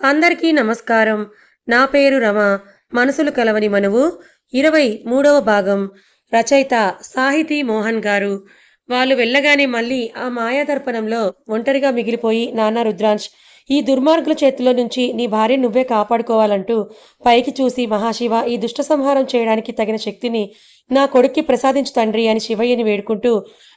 అందరికీ నమస్కారం. నా పేరు రమ. మనసులు కలవని మనువు 23వ భాగం. రచయిత సాహితీ మోహన్ గారు. వాళ్ళు వెళ్ళగానే మళ్ళీ ఆ మాయాదర్పణంలో ఒంటరిగా మిగిలిపోయి నాన్న రుద్రాంశ్, ఈ దుర్మార్గుల చేతిలో నుంచి నీ భార్యను నువ్వే కాపాడుకోవాలంటూ పైకి చూసి మహాశివ, ఈ దుష్ట సంహారం చేయడానికి తగిన శక్తిని నా కొడుక్కి ప్రసాదించు తండ్రి అని శివయ్యని వేడుకుంటూ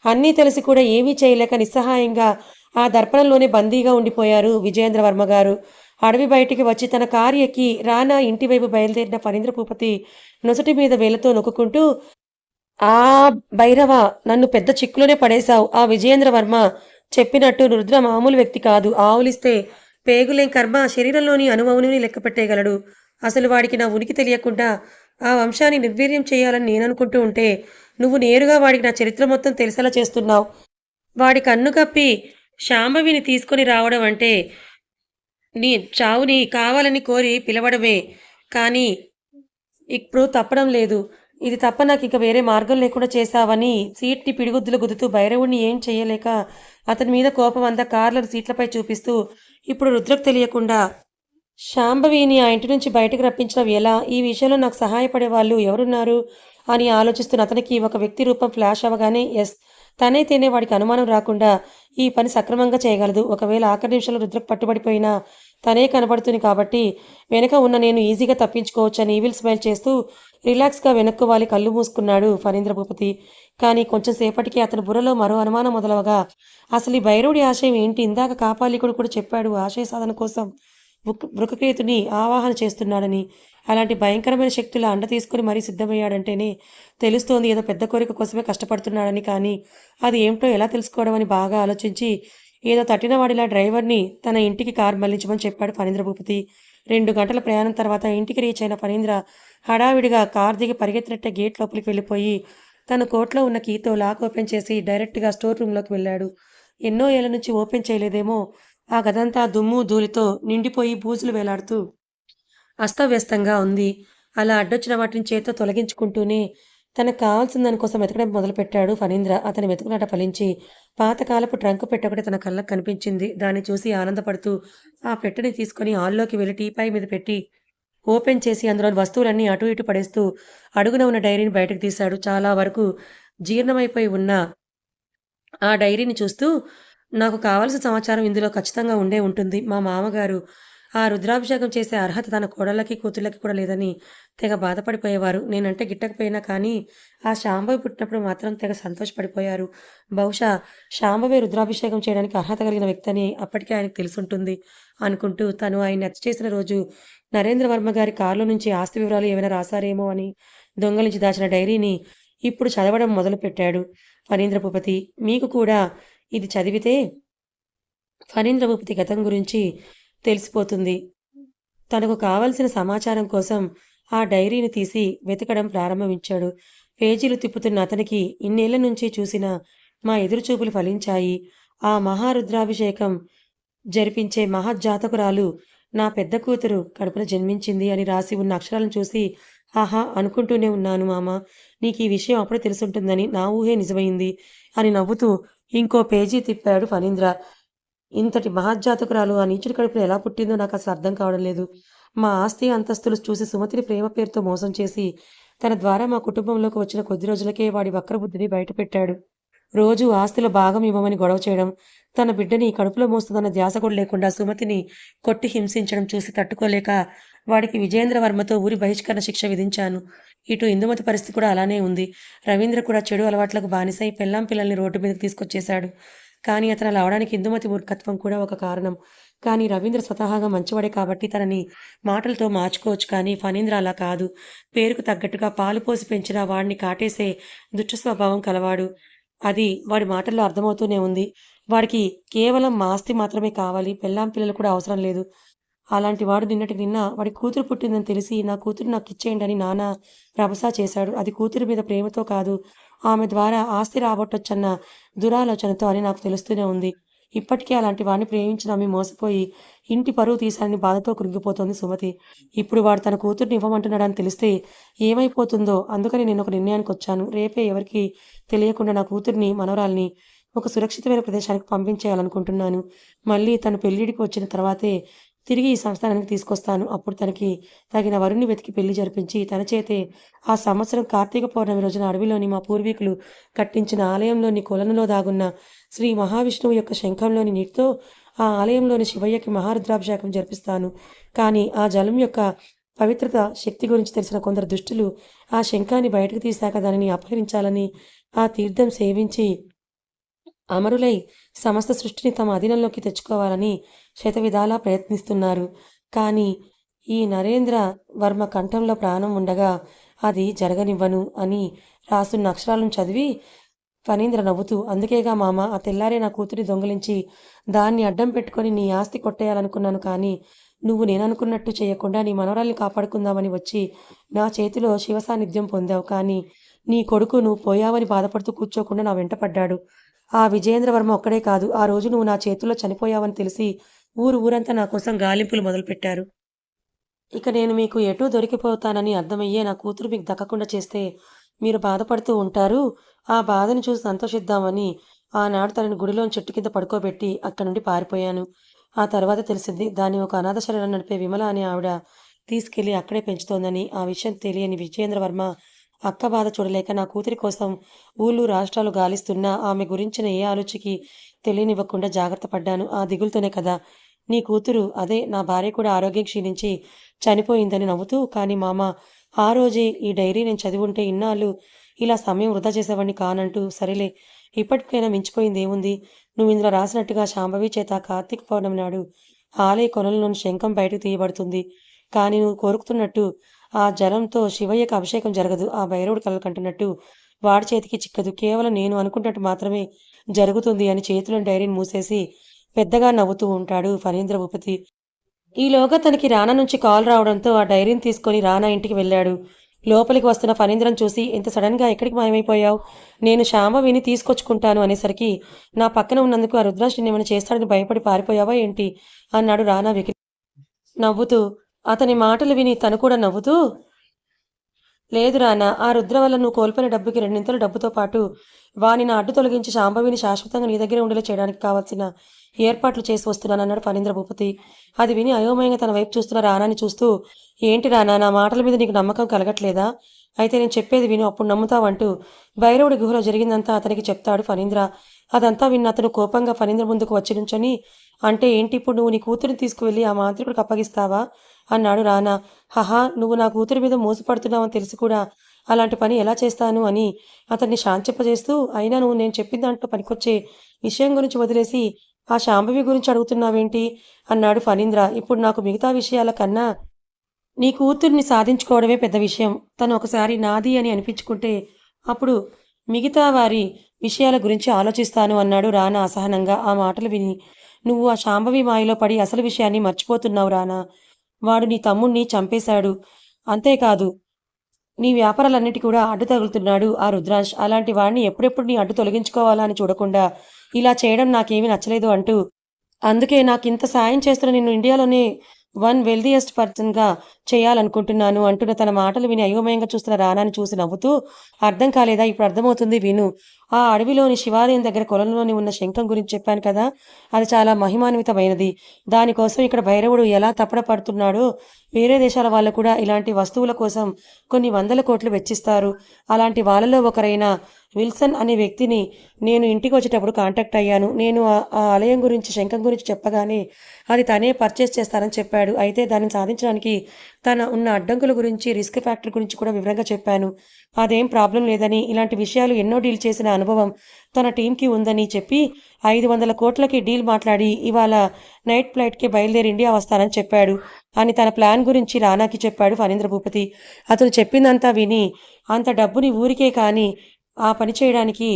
అన్నీ తెలిసి కూడా ఏమీ చేయలేక నిస్సహాయంగా ఆ దర్పణంలోనే బందీగా ఉండిపోయారు విజయేంద్రవర్మ గారు. అడవి బయటికి వచ్చి తన కారు ఎక్కి రానా ఇంటివైపు బయలుదేరిన ఫణీంద్ర భూపతి నొసటి మీద వేలతో నొక్కుంటూ, ఆ భైరవ, నన్ను పెద్ద చిక్కులోనే పడేశావు. ఆ విజయేంద్రవర్మ చెప్పినట్టు రుద్ర మామూలు వ్యక్తి కాదు. ఆవులిస్తే పేగులేం కర్మ, శరీరంలోని అణువణువుని లెక్క పెట్టేయగలడు. అసలు వాడికి నా ఉనికి తెలియకుండా ఆ వంశాన్ని నిర్వీర్యం చేయాలని నేననుకుంటూ ఉంటే నువ్వు నేరుగా వాడికి నా చరిత్ర మొత్తం తెలిసేలా చేస్తున్నావు. వాడి కన్ను కప్పి శాంభవిని తీసుకొని రావడం అంటే నీ చావుని కావాలని కోరి పిలవడమే. కానీ ఇప్పుడు తప్పడం లేదు. ఇది తప్ప నాకిక వేరే మార్గం లేకుండా చేశావని సీట్‌ని పిడిగుద్దులు గుద్దుతూ భైరవుడిని ఏం చెయ్యలేక అతని మీద కోపం అంతా కార్లను సీట్లపై చూపిస్తూ, ఇప్పుడు రుద్రకు తెలియకుండా శాంభవిని ఆ ఇంటి నుంచి బయటకు రప్పించడం ఎలా? ఈ విషయంలో నాకు సహాయపడే వాళ్ళు ఎవరున్నారు? అని ఆలోచిస్తున్న అతనికి ఒక వ్యక్తి రూపం ఫ్లాష్ అవ్వగానే యెస్, తనైతేనే వాడికి అనుమానం రాకుండా ఈ పని సక్రమంగా చేయగలదు. ఒకవేళ ఆఖరి నిమిషంలో రుద్రకు పట్టుబడిపోయినా తనే కనపడుతుంది కాబట్టి వెనక ఉన్న నేను ఈజీగా తప్పించుకోవచ్చని ఈవిల్ స్మైల్ చేస్తూ రిలాక్స్‌గా వెనక్కు వాలి కళ్ళు మూసుకున్నాడు ఫణీంద్ర భూపతి. కానీ కొంచెం సేపటికి అతని బుర్రలో మరో అనుమానం మొదలవగా, అసలు ఈ భైరవుడి ఆశయం ఏంటి? ఇందాక కాపాలికుడు కూడా చెప్పాడు ఆశయ సాధన కోసం వృకకేతుని ఆవాహన చేస్తున్నాడని. అలాంటి భయంకరమైన శక్తుల అండ తీసుకుని మరీ సిద్ధమయ్యాడంటేనే తెలుస్తోంది ఏదో పెద్ద కోరిక కోసమే కష్టపడుతున్నాడని. కానీ అది ఏమిటో ఎలా తెలుసుకోవడం అని బాగా ఆలోచించి ఏదో తట్టిన వాడిలా డ్రైవర్ని తన ఇంటికి కారు మళ్లించమని చెప్పాడు ఫణీంద్ర భూపతి. 2 గంటల ప్రయాణం తర్వాత ఇంటికి రీచ్ అయిన ఫణీంద్ర హడావిడిగా కారు దిగి పరిగెత్తినట్టే గేట్ లోపలికి వెళ్ళిపోయి తన కోట్లో ఉన్న కీతో లాక్ ఓపెన్ చేసి డైరెక్ట్గా స్టోర్ రూమ్లోకి వెళ్ళాడు. ఎన్నో ఏళ్ల నుంచి ఓపెన్ చేయలేదేమో ఆ గదంతా దుమ్ము ధూళితో నిండిపోయి బూజులు వేలాడుతూ అస్తవ్యస్తంగా ఉంది. అలా అడ్డొచ్చిన వాటిని చేత్తో తొలగించుకుంటూనే తనకు కావాల్సిన దానికోసం వెతకడం మొదలుపెట్టాడు ఫణీంద్ర. అతని వెతుకులాట ఫలించి పాతకాలపు ట్రంక్ పెట్టె ఒకటి తన కళ్ళకు కనిపించింది. దాన్ని చూసి ఆనందపడుతూ ఆ పెట్టెని తీసుకొని హాల్లోకి వెళ్లి టీపాయ్ మీద పెట్టి ఓపెన్ చేసి అందులోని వస్తువులన్నీ అటూ ఇటూ పడేస్తూ అడుగున ఉన్న డైరీని బయటకు తీశాడు. చాలా వరకు జీర్ణమైపోయి ఉన్న ఆ డైరీని చూస్తూ, నాకు కావాల్సిన సమాచారం ఇందులో ఖచ్చితంగా ఉండే ఉంటుంది. మా మామగారు ఆ రుద్రాభిషేకం చేసే అర్హత తన కోడళ్ళకి, కూతుళ్ళకి కూడా లేదని తెగ బాధపడిపోయేవారు. నేనంటే గిట్టకపోయినా కానీ ఆ శాంభవి పుట్టినప్పుడు మాత్రం తెగ సంతోషపడిపోయారు. బహుశా శాంభవి రుద్రాభిషేకం చేయడానికి అర్హత కలిగిన వ్యక్తి అని అప్పటికే ఆయనకు తెలిసుంటుంది అనుకుంటూ తను ఆయన్ని హత్య చేసిన రోజు నరేంద్రవర్మ గారి కారులో నుంచి ఆస్తి వివరాలు ఏమైనా రాశారేమో అని దొంగలించి దాచిన డైరీని ఇప్పుడు చదవడం మొదలుపెట్టాడు ఫణీంద్ర భూపతి. మీకు కూడా ఇది చదివితే ఫణీంద్ర భూపతి గతం గురించి తెలిసిపోతుంది. తనకు కావలసిన సమాచారం కోసం ఆ డైరీని తీసి వెతకడం ప్రారంభించాడు. పేజీలు తిప్పుతున్న అతనికి ఇన్నేళ్ల నుంచి చూసిన మా ఎదురుచూపులు ఫలించాయి. ఆ మహారుద్రాభిషేకం జరిపించే మహజ్జాతకురాలు నా పెద్ద కూతురు కడుపున జన్మించింది అని రాసి ఉన్న అక్షరాలను చూసి ఆహా అనుకుంటూనే ఉన్నాను మామ. నీకీ విషయం అప్పుడే తెలుసుంటుందని నా ఊహే నిజమైంది అని నవ్వుతూ ఇంకో పేజీ తిప్పాడు ఫణీంద్ర. ఇంతటి మహజ్జాతకురాలు ఆ నీచుడి కడుపున ఎలా పుట్టిందో నాకు అసలు అర్థం కావడం లేదు. మా ఆస్తి అంతస్తులు చూసి సుమతిని ప్రేమ పేరుతో మోసం చేసి తన ద్వారా మా కుటుంబంలోకి వచ్చిన కొద్ది రోజులకే వాడి వక్రబుద్ధిని బయటపెట్టాడు. రోజూ ఆస్తిలో భాగం ఇవ్వమని గొడవ చేయడం, తన బిడ్డని కడుపులో మోస్తుందన్న ధ్యాస కూడా లేకుండా సుమతిని కొట్టి హింసించడం చూసి తట్టుకోలేక వాడికి విజయేంద్రవర్మతో ఊరి బహిష్కరణ శిక్ష విధించాను. ఇటు ఇందుమతి పరిస్థితి కూడా అలానే ఉంది. రవీంద్ర కూడా చెడు అలవాట్లకు బానిసై పెళ్ళాం పిల్లల్ని రోడ్డు మీదకి తీసుకొచ్చేశాడు. కానీ అతను అలా అవడానికి ఇందుమతి మూర్ఖత్వం కూడా ఒక కారణం. కానీ రవీంద్ర స్వతహాగా మంచివాడే కాబట్టి తనని మాటలతో మార్చుకోవచ్చు. కానీ ఫణీంద్ర అలా కాదు. పేరుకు తగ్గట్టుగా పాలు పోసి పెంచిన వాడిని కాటేసే దుష్ట స్వభావం కలవాడు. అది వాడి మాటల్లో అర్థమవుతూనే ఉంది. వాడికి కేవలం మా ఆస్తి మాత్రమే కావాలి. పెళ్ళాం పిల్లలు కూడా అవసరం లేదు. అలాంటి వాడు నిన్నటికి నిన్న వాడి కూతురు పుట్టిందని తెలిసి నా కూతురు నాకిచ్చేయండి అని నాన్న రభస చేశాడు. అది కూతురి మీద ప్రేమతో కాదు, ఆమె ద్వారా ఆస్తి రాబట్టొచ్చన్న దురాలోచనతో అని నాకు తెలుస్తూనే ఉంది. ఇప్పటికే అలాంటి వాడిని ప్రేమించిన ఆమె మోసపోయి ఇంటి పరువు తీశానని బాధతో కృంగిపోతోంది సుమతి. ఇప్పుడు వాడు తన కూతుర్ని ఇవ్వమంటున్నాడని తెలిస్తే ఏమైపోతుందో అందుకని నేను ఒక నిర్ణయానికొచ్చాను. రేపే ఎవరికీ తెలియకుండా నా కూతుర్ని, మనవరాల్ని ఒక సురక్షితమైన ప్రదేశానికి పంపించేయాలనుకుంటున్నాను. మళ్ళీ తను పెళ్ళిడికి వచ్చిన తర్వాతే తిరిగి ఈ సంస్థానానికి తీసుకొస్తాను. అప్పుడు తనకి తగిన వరుణ్ణి వెతికి పెళ్లి జరిపించి తన చేతే ఆ సంవత్సరం కార్తీక పౌర్ణమి రోజున అడవిలోని మా పూర్వీకులు కట్టించిన ఆలయంలోని కొలనులో దాగున్న శ్రీ మహావిష్ణువు యొక్క శంఖంలోని నీటితో ఆ ఆలయంలోని శివయ్యకి మహారుద్రాభిషేకం జరిపిస్తాను. కానీ ఆ జలం యొక్క పవిత్రత శక్తి గురించి తెలిసిన కొందరు దుష్టులు ఆ శంఖాన్ని బయటకు తీశాక దానిని అపహరించాలని ఆ తీర్థం సేవించి అమరులై సమస్త సృష్టిని తమ అధీనంలోకి తెచ్చుకోవాలని శతవిధాలా ప్రయత్నిస్తున్నారు. కానీ ఈ నరేంద్ర వర్మ కంఠంలో ప్రాణం ఉండగా అది జరగనివ్వను అని రాసున్న అక్షరాలను చదివి ఫణీంద్ర నవ్వుతూ, అందుకేగా మామ ఆ తెల్లారే నా కూతురి దొంగిలించి దాన్ని అడ్డం పెట్టుకొని నీ ఆస్తి కొట్టేయాలనుకున్నాను. కానీ నువ్వు నేననుకున్నట్టు చేయకుండా నీ మనవరాల్ని కాపాడుకుందామని వచ్చి నా చేతిలో శివ సాన్నిధ్యం పొందావు. కానీ నీ కొడుకు నువ్వు పోయావని బాధపడుతూ కూర్చోకుండా నా వెంట పడ్డాడు. ఆ విజయేంద్రవర్మ ఒక్కడే కాదు, ఆ రోజు నువ్వు నా చేతుల్లో చనిపోయావని తెలిసి ఊరంతా నా కోసం గాలింపులు మొదలుపెట్టారు. ఇక నేను మీకు ఎటూ దొరికిపోతానని అర్థమయ్యే నా కూతురు మీకు దక్కకుండా చేస్తే మీరు బాధపడుతూ ఉంటారు. ఆ బాధను చూసి సంతోషిద్దామని ఆనాడు తనని గుడిలోని చెట్టు కింద పడుకోబెట్టి అక్కడి నుండి పారిపోయాను. ఆ తర్వాత తెలిసింది దాన్ని ఒక అనాథ శరణం నడిపే విమల అనే ఆవిడ తీసుకెళ్లి అక్కడే పెంచుతోందని. ఆ విషయం తెలియని విజయేంద్రవర్మ అక్క బాధ చూడలేక నా కూతురి కోసం ఊళ్ళు రాష్ట్రాలు గాలిస్తున్నా ఆమె గురించిన ఏ ఆలోచనకి తెలియనివ్వకుండా జాగ్రత్త పడ్డాను. ఆ దిగులుతోనే కదా నీ కూతురు, అదే నా భార్య కూడా ఆరోగ్యం క్షీణించి చనిపోయిందని నవ్వుతూ, కానీ మామ ఆ రోజే ఈ డైరీ నేను చదివి ఉంటే ఇన్నాళ్ళు ఇలా సమయం వృధా చేసేవాడిని కానంటూ, సరేలే ఇప్పటికైనా మించిపోయింది ఏముంది, నువ్వు ఇందులో రాసినట్టుగా శాంభవి చేత కార్తీక పౌర్ణమి నాడు ఆలయ కొనలలోని శంఖం బయటకు తీయబడుతుంది. కానీ నువ్వు కోరుకుతున్నట్టు ఆ జలంతో శివయ్యకు అభిషేకం జరగదు. ఆ భైరవుడు కలలు కంటున్నట్టు వాడి చేతికి చిక్కదు. కేవలం నేను అనుకున్నట్టు మాత్రమే జరుగుతుంది అని చేతిలోని డైరీని మూసేసి పెద్దగా నవ్వుతూ ఉంటాడు ఫణీంద్ర భూపతి. ఈలోగా తనకి రానా నుంచి కాల్ రావడంతో ఆ డైరీని తీసుకొని రానా ఇంటికి వెళ్ళాడు. లోపలికి వస్తున్న ఫణీంద్రను చూసి, ఇంత సడన్గా ఎక్కడికి మాయమైపోయావు? నేను శాంభవిని తీసుకొచ్చుకుంటాను అనేసరికి నా పక్కన ఉన్నందుకు ఆ రుద్రాష్ నిన్నేమైనా చేస్తాడని భయపడి పారిపోయావా ఏంటి అన్నాడు రానా నవ్వుతూ. అతని మాటలు విని తను కూడా నవ్వుతూ, లేదు రానా, ఆ రుద్ర వల్ల నువ్వు కోల్పోయిన డబ్బుకి రెండింతలు డబ్బుతో పాటు వాని నా అడ్డు తొలగించి శాంభవిని శాశ్వతంగా నీ దగ్గర ఉండేలా చేయడానికి కావాల్సిన ఏర్పాట్లు చేసి వస్తున్నాను అన్నాడు ఫణీంద్ర భూపతి. అది విని అయోమయంగా తన వైపు చూస్తున్న రానాని చూస్తూ, ఏంటి రానా, నా మాటల మీద నీకు నమ్మకం కలగట్లేదా? అయితే నేను చెప్పేది విను, అప్పుడు నమ్ముతావంటూ భైరవుడి గుహలో జరిగిందంతా అతనికి చెప్తాడు ఫణీంద్ర. అదంతా విన్న అతను కోపంగా ఫణీంద్ర ముందుకు వచ్చి నుంచొని, అంటే ఏంటి, ఇప్పుడు నువ్వు నీ కూతురిని తీసుకువెళ్ళి ఆ మాంత్రికుడికి అప్పగిస్తావా అన్నాడు రానా. హహా, నువ్వు నా కూతురి మీద మోసపడుతున్నావని తెలిసి కూడా అలాంటి పని ఎలా చేస్తాను అని అతన్ని శాంతింపజేస్తూ, అయినా నువ్వు నేను చెప్పిన దాంట్లో పనికొచ్చే విషయం గురించి వదిలేసి ఆ శాంభవి గురించి అడుగుతున్నావేంటి అన్నాడు ఫణీంద్ర. ఇప్పుడు నాకు మిగతా విషయాల కన్నా నీ కూతుర్ని సాధించుకోవడమే పెద్ద విషయం. తను ఒకసారి నాది అని అనిపించుకుంటే అప్పుడు మిగతా వారి విషయాల గురించి ఆలోచిస్తాను అన్నాడు రానా అసహనంగా. ఆ మాటలు విని, నువ్వు ఆ శాంభవి మాయలో పడి అసలు విషయాన్ని మర్చిపోతున్నావు రానా. వాడు నీ తమ్ముణ్ణి చంపేశాడు. అంతేకాదు నీ వ్యాపారాలన్నిటి కూడా అడ్డు తగులుతున్నాడు ఆ రుద్రాంశ్. అలాంటి వాడిని ఎప్పుడెప్పుడు నీ అడ్డు తొలగించుకోవాలా అని చూడకుండా ఇలా చేయడం నాకేమీ నచ్చలేదు అంటూ, అందుకే నాకింత సాయం చేస్తున్న నిన్ను ఇండియాలోనే వెల్దియెస్ట్ పర్సన్గా చేయాలనుకుంటున్నాను అంటున్న తన మాటలు విని అయోమయంగా చూస్తున్న రానాని చూసి నవ్వుతూ, అర్థం కాలేదా? ఇప్పుడు అర్థమవుతుంది విను. ఆ అడవిలోని శివాలయం దగ్గర కొలంలోని ఉన్న శంఖం గురించి చెప్పాను కదా, అది చాలా మహిమాన్వితమైనది. దానికోసం ఇక్కడ భైరవుడు ఎలా తపన పడుతున్నాడో వేరే దేశాల వాళ్ళు కూడా ఇలాంటి వస్తువుల కోసం కొన్ని వందల కోట్లు వెచ్చిస్తారు. అలాంటి వాళ్ళలో ఒకరైన విల్సన్ అనే వ్యక్తిని నేను ఇంటికి వచ్చేటప్పుడు కాంటాక్ట్ అయ్యాను. నేను ఆ ఆలయం గురించి శంఖం గురించి చెప్పగానే అది తనే పర్చేస్ చేస్తానని చెప్పాడు. అయితే దాన్ని సాధించడానికి తన ఉన్న అడ్డంకుల గురించి, రిస్క్ ఫ్యాక్టర్ గురించి కూడా వివరంగా చెప్పాను. అదేం ప్రాబ్లం లేదని, ఇలాంటి విషయాలు ఎన్నో డీల్ చేసిన అనుభవం తన టీంకి ఉందని చెప్పి 500 కోట్లకి డీల్ మాట్లాడి ఇవాళ నైట్ ఫ్లైట్కి బయలుదేరి ఇండియా వస్తానని చెప్పాడు అని తన ప్లాన్ గురించి రానాకి చెప్పాడు ఫణీంద్ర భూపతి. అతను చెప్పిందంతా విని, అంత డబ్బుని ఊరికే కానీ ఆ పని చేయడానికి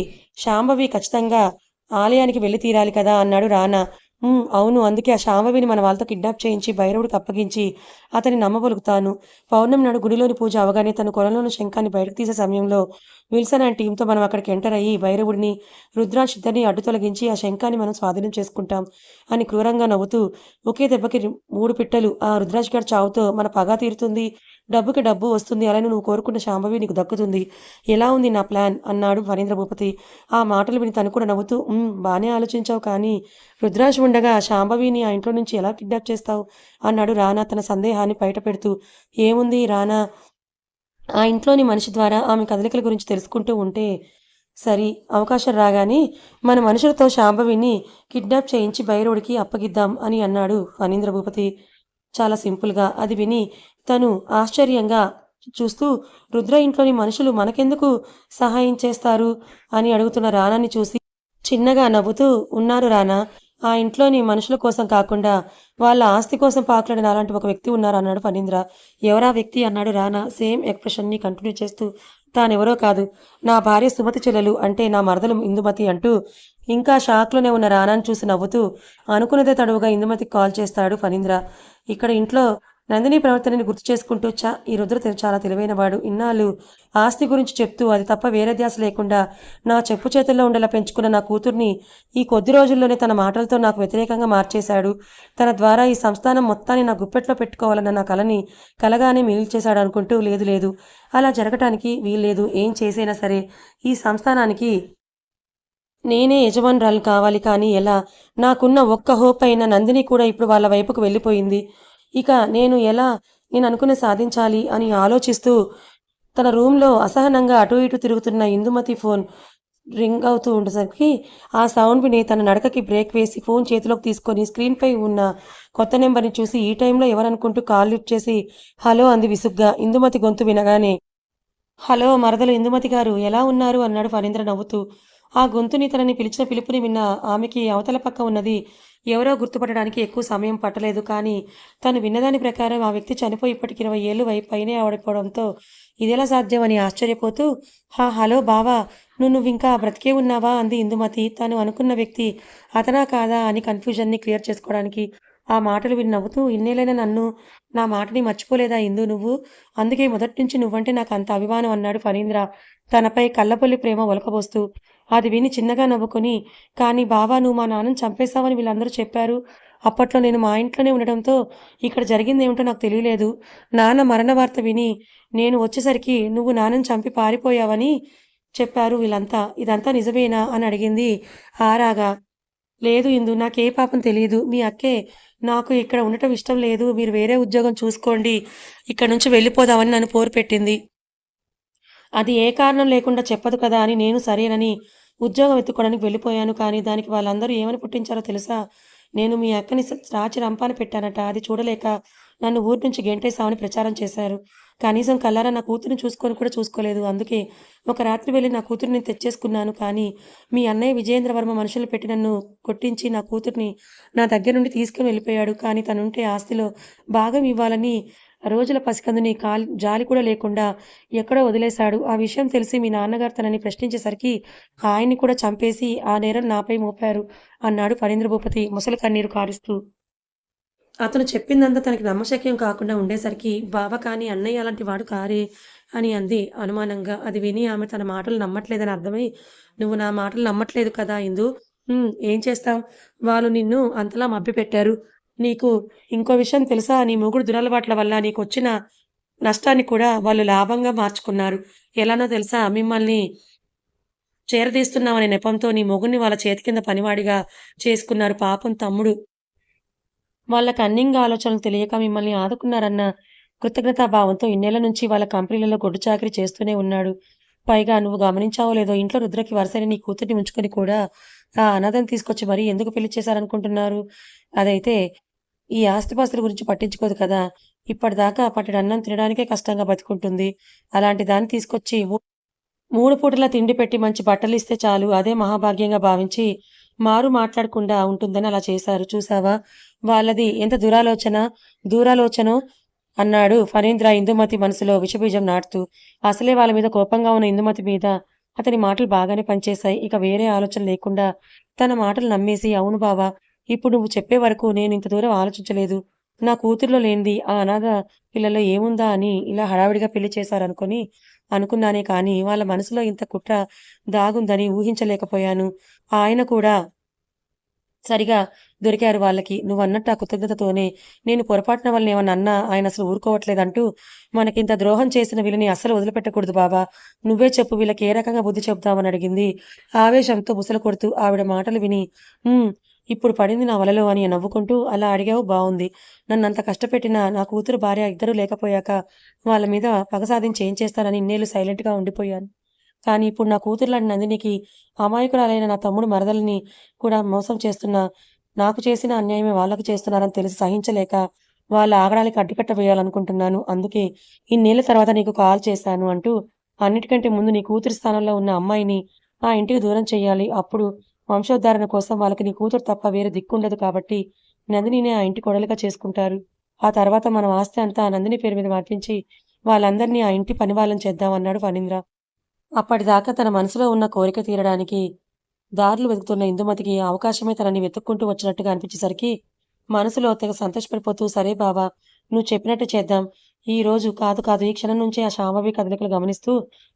శాంభవి ఖచ్చితంగా ఆలయానికి వెళ్ళి తీరాలి కదా అన్నాడు రానా. అవును, అందుకే ఆ శాంభవిని మన వాళ్ళతో కిడ్నాప్ చేయించి భైరవుడికి అప్పగించి అతన్ని నమ్మబలుగుతాను. పౌర్ణమి నాడు గుడిలోని పూజ అవగానే తను కొలంలోని శంఖాన్ని బయటకు తీసే సమయంలో విల్సన్ అండ్ టీంతో మనం అక్కడికి ఎంటర్ అయ్యి భైరవుడిని, రుద్రాంశ్ ఇద్దరిని అడ్డు తొలగించి ఆ శంఖాన్ని మనం స్వాధీనం చేసుకుంటాం అని క్రూరంగా నవ్వుతూ, ఒకే దెబ్బకి 3 పిట్టలు, ఆ రుద్రాంశ్ గారి చావుతో మన పగ తీరుతుంది, డబ్బుకి డబ్బు వస్తుంది, అలానే నువ్వు కోరుకున్న శాంభవి నీకు దక్కుతుంది. ఎలా ఉంది నా ప్లాన్ అన్నాడు ఫణీంద్ర భూపతి. ఆ మాటలు విని తను కూడా నవ్వుతూ, బాగానే ఆలోచించావు, కానీ రుద్రాంశ్ ఉండగా శాంభవిని ఆ ఇంట్లో నుంచి ఎలా కిడ్నాప్ చేస్తావు అన్నాడు రానా తన సందేహాన్ని బయటపెడుతూ. ఏముంది రానా, ఆ ఇంట్లోని మనిషి ద్వారా ఆమె కదలికల గురించి తెలుసుకుంటూ ఉంటే సరి, అవకాశం రాగానే మన మనుషులతో శాంభవిని కిడ్నాప్ చేయించి బైరోడికి అప్పగిద్దాం అని అన్నాడు ఫణీంద్ర భూపతి చాలా సింపుల్గా. అది విని తను ఆశ్చర్యంగా చూస్తూ, రుద్ర ఇంట్లోని మనుషులు మనకెందుకు సహాయం చేస్తారు అని అడుగుతున్న రానాని చూసి చిన్నగా నవ్వుతూ, ఉన్నారు రానా, ఆ ఇంట్లోని మనుషుల కోసం కాకుండా వాళ్ళ ఆస్తి కోసం పాకులాడిన అలాంటి ఒక వ్యక్తి ఉన్నారు అన్నాడు ఫణీంద్ర. ఎవరా వ్యక్తి అన్నాడు రానా సేమ్ ఎక్స్ప్రెషన్ని కంటిన్యూ చేస్తూ. తానెవరో కాదు, నా భార్య సుమతి చెల్లెలు, అంటే నా మరదలు ఇందుమతి అంటూ ఇంకా షాక్లోనే ఉన్న రానాని చూసి నవ్వుతూ అనుకున్నదే తడువుగా ఇందుమతికి కాల్ చేస్తాడు ఫణీంద్ర. ఇక్కడ ఇంట్లో నందిని ప్రవర్తనని గుర్తు చేసుకుంటూ, ఈ రుద్ర చాలా తెలివైనవాడు, ఇన్నాళ్ళు ఆస్తి గురించి చెప్తూ అది తప్ప వేరే ధ్యాస లేకుండా నా చెప్పు చేతుల్లో ఉండేలా పెంచుకున్న నా కూతుర్ని ఈ కొద్ది రోజుల్లోనే తన మాటలతో నాకు వ్యతిరేకంగా మార్చేశాడు. తన ద్వారా ఈ సంస్థానం మొత్తాన్ని నా గుప్పెట్లో పెట్టుకోవాలన్న నా కలని కలగానే మిగిల్చేశాడు అనుకుంటూ, లేదు లేదు, అలా జరగటానికి వీల్లేదు, ఏం చేసైనా సరే ఈ సంస్థానానికి నేనే యజమానురాలు కావాలి, కానీ ఎలా? నాకున్న ఒక్క హోప్ అయిన నందిని కూడా ఇప్పుడు వాళ్ళ వైపుకు వెళ్ళిపోయింది. ఇక నేను అనుకున్నది సాధించాలి అని ఆలోచిస్తూ తన రూమ్లో అసహనంగా అటూ ఇటూ తిరుగుతున్న ఇందుమతి ఫోన్ రింగ్ అవుతూ ఉండేసరికి ఆ సౌండ్ విని తన నడకకి బ్రేక్ వేసి ఫోన్ చేతిలోకి తీసుకొని స్క్రీన్పై ఉన్న కొత్త నెంబర్ని చూసి ఈ టైంలో ఎవరనుకుంటూ కాల్ లిఫ్ట్ చేసి హలో అంది విసుగ్గా. ఇందుమతి గొంతు వినగానే, హలో మరదలు ఇందుమతి గారు, ఎలా ఉన్నారు అన్నాడు ఫణీంద్ర నవ్వుతూ. ఆ గొంతుని తనని పిలిచిన పిలుపుని విన్న ఆమెకి అవతల పక్క ఉన్నది ఎవరో గుర్తుపట్టడానికి ఎక్కువ సమయం పట్టలేదు. కానీ తను విన్నదాని ప్రకారం ఆ వ్యక్తి చనిపోయి ఇప్పటికి 20 ఏళ్ళు పైనే ఆడిపోవడంతో ఇదెలా సాధ్యం అని ఆశ్చర్యపోతూ, హలో బావా, నువ్వింకా బ్రతికే ఉన్నావా అంది ఇందుమతి. తను అనుకున్న వ్యక్తి అతనా కాదా అని కన్ఫ్యూజన్ని క్లియర్ చేసుకోవడానికి. ఆ మాటలు విని నవ్వుతూ, ఇన్నేళ్ళైనా నా మాటని మర్చిపోలేదా ఇందు నువ్వు? అందుకే మొదటి నుంచి నువ్వంటే నాకు అంత అభిమానం అన్నాడు ఫణీంద్ర తనపై కళ్ళపొల్లి ప్రేమ ఒలకబోస్తూ. అది విని చిన్నగా నవ్వుకొని, కానీ బావా, నువ్వు మా నాన్నని చంపేశావని వీళ్ళందరూ చెప్పారు. అప్పట్లో నేను మా ఇంట్లోనే ఉండడంతో ఇక్కడ జరిగిందేమిటో నాకు తెలియలేదు. నాన్న మరణ వార్త విని నేను వచ్చేసరికి నువ్వు నాన్నని చంపి పారిపోయావని చెప్పారు వీళ్ళంతా. ఇదంతా నిజమేనా అని అడిగింది ఆరాగా. లేదు ఇందు, నాకే పాపం తెలియదు. మీ అక్కే నాకు ఇక్కడ ఉండటం ఇష్టం లేదు, మీరు వేరే ఉద్యోగం చూసుకోండి, ఇక్కడ నుంచి వెళ్ళిపోదామని నన్ను పోరు పెట్టింది. అది ఏ కారణం లేకుండా చెప్పదు కదా అని నేను సరేనని ఉద్యోగం ఎత్తుకోవడానికి వెళ్ళిపోయాను. కానీ దానికి వాళ్ళందరూ ఏమని పుట్టించారో తెలుసా? నేను మీ అక్కని రాచి రంపాన పెట్టానట. అది చూడలేక నన్ను ఊరి నుంచి గెంటేశామని ప్రచారం చేశారు. కనీసం కల్లారా నా కూతురిని చూసుకొని కూడా చూసుకోలేదు. అందుకే ఒక రాత్రి వెళ్ళి నా కూతురిని తెచ్చేసుకున్నాను. కానీ మీ అన్నయ్య విజయేంద్రవర్మ మనుషులు పెట్టి నన్ను కొట్టించి నా కూతుర్ని నా దగ్గర నుండి తీసుకుని వెళ్ళిపోయాడు. కానీ తనుంటే ఆస్తిలో భాగం ఇవ్వాలని రోజుల పసికందుని జాలి కూడా లేకుండా ఎక్కడో వదిలేశాడు. ఆ విషయం తెలిసి మీ నాన్నగారు తనని ప్రశ్నించేసరికి ఆయన్ని కూడా చంపేసి ఆ నేరం నాపై మోపారు అన్నాడు ఫణీంద్ర భూపతి ముసలి కన్నీరు కారుస్తూ. అతను చెప్పిందంతా తనకి నమ్మశక్యం కాకుండా ఉండేసరికి, బావ కానీ అన్నయ్య అలాంటి వాడు కారే అని అంది అనుమానంగా. అది విని ఆమె తన మాటలు నమ్మట్లేదని అర్థమై, నువ్వు నా మాటలు నమ్మట్లేదు కదా ఇందు, ఏం చేస్తావు? వాళ్ళు నిన్ను అంతలా మభ్యపెట్టారు. నీకు ఇంకో విషయం తెలుసా? నీ మొగుడు దురలవాట్ల వల్ల నీకొచ్చిన నష్టాన్ని కూడా వాళ్ళు లాభంగా మార్చుకున్నారు. ఎలానో తెలుసా? మిమ్మల్ని చేరదీస్తున్నామనే నెపంతో నీ మొగుడిని వాళ్ళ చేతి కింద పనివాడిగా చేసుకున్నారు. పాపం తమ్ముడు వాళ్ళ కన్నింగ్ ఆలోచనలు తెలియక మిమ్మల్ని ఆదుకున్నారన్న కృతజ్ఞతాభావంతో ఇన్నేళ్ల నుంచి వాళ్ళ కంపెనీలలో గొడ్డు చాకరీ చేస్తూనే ఉన్నాడు. పైగా నువ్వు గమనించావో లేదో, ఇంట్లో రుద్రకి వరుసని నీ కూతుర్ని ఉంచుకొని కూడా ఆ అనాథని తీసుకొచ్చి మరీ ఎందుకు పెళ్లి చేశారనుకుంటున్నారు? అదైతే ఈ ఆస్తిపాస్తుల గురించి పట్టించుకోదు కదా. ఇప్పటిదాకా పట్టెడు అన్నం తినడానికే కష్టంగా బతుకుంటుంది. అలాంటి దాన్ని తీసుకొచ్చి 3 పూటలా తిండి పెట్టి మంచి బట్టలిస్తే చాలు, అదే మహాభాగ్యంగా భావించి మాట్లాడకుండా ఉంటుందని అలా చేశారు. చూసావా వాళ్ళది ఎంత దూరాలోచనో అన్నాడు ఫణీంద్ర ఇందుమతి మనసులో విషబీజం నాటుతూ. అసలే వాళ్ళ మీద కోపంగా ఉన్న ఇందుమతి మీద అతని మాటలు బాగానే పనిచేశాయి. ఇక వేరే ఆలోచన లేకుండా తన మాటలు నమ్మేసి, అవును బావా, ఇప్పుడు నువ్వు చెప్పే వరకు నేను ఇంత దూరం ఆలోచించలేదు. నా కూతురులో లేనిది ఆ అనాథ పిల్లలో ఏముందా అని ఇలా హడావిడిగా పెళ్లి అనుకున్నానే కానీ వాళ్ళ మనసులో ఇంత కుట్ర దాగుందని ఊహించలేకపోయాను. ఆయన కూడా సరిగా దొరికారు వాళ్ళకి. నువ్వన్నట్టు ఆ కృతజ్ఞతతోనే నేను పొరపాటున వాళ్ళని ఏమన్నా అన్నా ఆయన అసలు ఊరుకోవట్లేదంటూ, మనకింత ద్రోహం చేసిన వీళ్ళని అస్సలు వదిలిపెట్టకూడదు బాబా. నువ్వే చెప్పు, వీళ్ళకి ఏ రకంగా బుద్ధి చెబుతామని అడిగింది ఆవేశంతో బుసలు కొడుతూ. ఆవిడ మాటలు విని ఇప్పుడు పడింది నా వలలో అని నవ్వుకుంటూ అలా అడిగావు బావుంది. నన్నంత కష్టపెట్టిన నా కూతురు, భార్య ఇద్దరూ లేకపోయాక వాళ్ళ మీద పగ సాధించి ఏం చేస్తానని ఇన్నేళ్లు సైలెంట్‌గా ఉండిపోయాను. కానీ ఇప్పుడు నా కూతురులాంటి నందినికి అమాయకురాలైన నా తమ్ముడు మరదల్ని కూడా మోసం చేస్తున్న నాకు చేసిన అన్యాయమే వాళ్ళకి చేస్తున్నారని తెలిసి సహించలేక వాళ్ళ ఆగడాలకి అడ్డుకట్ట వేయాలనుకుంటున్నాను. అందుకే ఇన్నేళ్ల తర్వాత నీకు కాల్ చేశాను అంటూ అన్నిటికంటే ముందు నీ కూతురి స్థానంలో ఉన్న అమ్మాయిని ఆ ఇంటికి దూరం చెయ్యాలి. అప్పుడు వంశోద్ధరణ కోసం వాళ్ళకి నీ కూతురు తప్ప వేరే దిక్కుండదు కాబట్టి నందినినే ఆ ఇంటి కోడలిగా చేసుకుంటారు. ఆ తర్వాత మనం ఆస్తి అంతా నందిని పేరు మీద మార్పించి వాళ్ళందరినీ ఆ ఇంటి పనివాళ్ళని చేద్దాం అన్నాడు ఫణీంద్ర. అప్పటిదాకా తన మనసులో ఉన్న కోరిక తీరడానికి దారులు వెతుకుతున్న ఇందుమతికి ఆ అవకాశమే తనని వెతుక్కుంటూ వచ్చినట్టుగా అనిపించేసరికి మనసులో తెగ సంతోషపడిపోతూ సరే బావా! నువ్వు చెప్పినట్టు చేద్దాం. ఈ రోజు కాదు కాదు ఈ క్షణం నుంచే ఆ శాంభవి కదలికలు గమనిస్తూ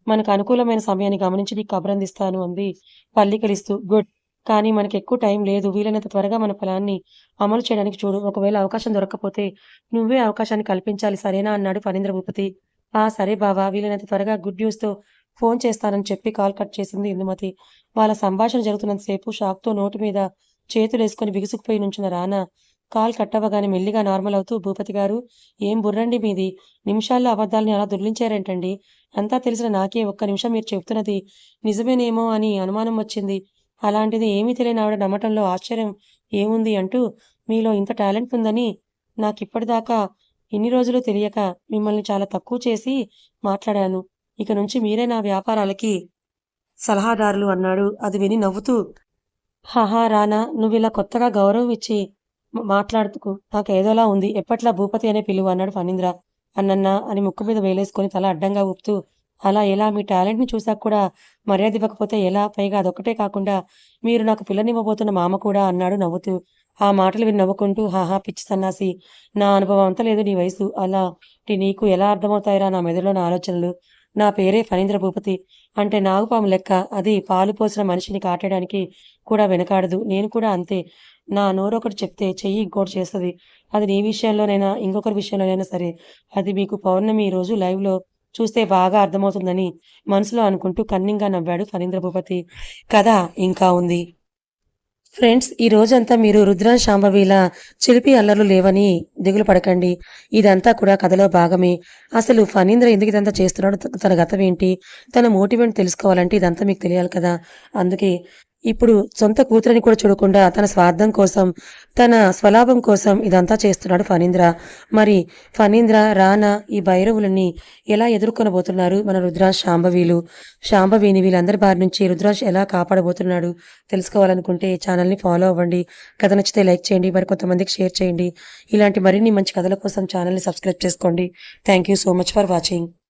మనకు అనుకూలమైన సమయాన్ని గమనించి నీకు కబురందిస్తాను అంది పల్లికలిస్తూ. గుడ్. కానీ మనకెక్కువ టైం లేదు. వీలైనంత త్వరగా మన ప్లాన్‌ని అమలు చేయడానికి చూడు. ఒకవేళ అవకాశం దొరక్కపోతే నువ్వే అవకాశాన్ని కల్పించాలి సరేనా? అన్నాడు ఫణీంద్ర భూపతి. ఆ! సరే బావా! వీలైనంత త్వరగా గుడ్ న్యూస్‌తో ఫోన్ చేస్తానని చెప్పి కాల్ కట్ చేసింది ఇందుమతి. వాళ్ళ సంభాషణ జరుగుతున్నంత సేపు షాక్‌తో నోటి మీద చేతులేసుకొని బిగుసుకుపోయి నుంచున్న రానా కాల్ కట్టవ్వగానే మెల్లిగా నార్మల్ అవుతూ భూపతి గారు ఏం బుర్రండి మీది? నిమిషాల్లో అబద్ధాల్ని అలా దొర్లించారేంటండి? అంతా తెలిసిన నాకే ఒక్క నిమిషం మీరు చెప్తున్నది నిజమేనేమో అని అనుమానం వచ్చింది. అలాంటిది ఏమీ తెలియని ఆవిడ నమ్మటంలో ఆశ్చర్యం ఏముంది అంటూ మీలో ఇంత టాలెంట్ ఉందని నాకిప్పటిదాకా ఇన్ని రోజులు తెలియక మిమ్మల్ని చాలా తక్కువ చేసి మాట్లాడాను. ఇక నుంచి మీరే నా వ్యాపారాలకి సలహాదారులు అన్నాడు. అది విని నవ్వుతూ హహా! రానా! నువ్విలా కొత్తగా గౌరవం ఇచ్చి మాట్లాడుతుకు నాకేదోలా ఉంది. ఎప్పట్లా భూపతి అనే పిలువు అన్నాడు ఫణీంద్ర. అన్నన్నా అని ముక్కు మీద వేలేసుకొని తల అడ్డంగా ఊపుతూ అలా ఎలా? మీ టాలెంట్‌ని చూసాక కూడా మర్యాద ఇవ్వకపోతే ఎలా? పైగా అదొక్కటే కాకుండా మీరు నాకు పిల్లనివ్వబోతున్న మామ కూడా అన్నాడు నవ్వుతూ. ఆ మాటలు విని నవ్వుకుంటూ హాహా! పిచ్చి సన్నాసి. నా అనుభవం అంత లేదు నీ వయసు. అలాంటి నీకు ఎలా అర్థమవుతాయిరా నా మెదడులోని ఆలోచనలు. నా పేరే ఫణీంద్ర భూపతి. అంటే నాగుపాము లెక్క. అది పాలు పోసిన మనిషిని కాటేయడానికి కూడా వెనకాడదు. నేను కూడా అంతే. నా నోరొకటి చెప్తే చెయ్యి ఇంకోటి చేస్తది. అది నీ విషయంలోనైనా, ఇంకొకరి విషయంలోనైనా సరే. అది మీకు పౌర్ణమి ఈ రోజు లైవ్‌లో చూస్తే బాగా అర్థమవుతుందని మనసులో అనుకుంటూ కన్నింగా నవ్వాడు ఫణీంద్ర భూపతి. కథ ఇంకా ఉంది. ఫ్రెండ్స్ ఈ రోజంతా మీరు రుద్ర, శాంభవిల చిలిపి అల్లర్లు లేవని దిగులు పడకండి. ఇదంతా కూడా కథలో భాగమే. అసలు ఫణీంద్ర ఎందుకు ఇదంతా చేస్తున్నాడో, తన గతమేంటి, తన మోటివ్ ఏంటి తెలుసుకోవాలంటే ఇదంతా మీకు తెలియాలి కదా! అందుకే ఇప్పుడు సొంత కూతురిని కూడా చూడకుండా తన స్వార్థం కోసం, తన స్వలాభం కోసం ఇదంతా చేస్తున్నాడు ఫణీంద్ర. మరి ఫణీంద్ర, రానా ఈ భైరవులని ఎలా ఎదుర్కొనబోతున్నారు మన రుద్రాజ్, శాంభవీలు? శాంభవిని వీళ్ళందరి బారి నుంచి రుద్రాజ్ ఎలా కాపాడబోతున్నాడు తెలుసుకోవాలనుకుంటే ఛానల్‌ని ఫాలో అవ్వండి. కథ నచ్చితే లైక్ చేయండి. మరి కొంతమందికి షేర్ చేయండి. ఇలాంటి మరిన్ని మంచి కథల కోసం ఛానల్‌ని సబ్స్క్రైబ్ చేసుకోండి. Thank you so much for watching.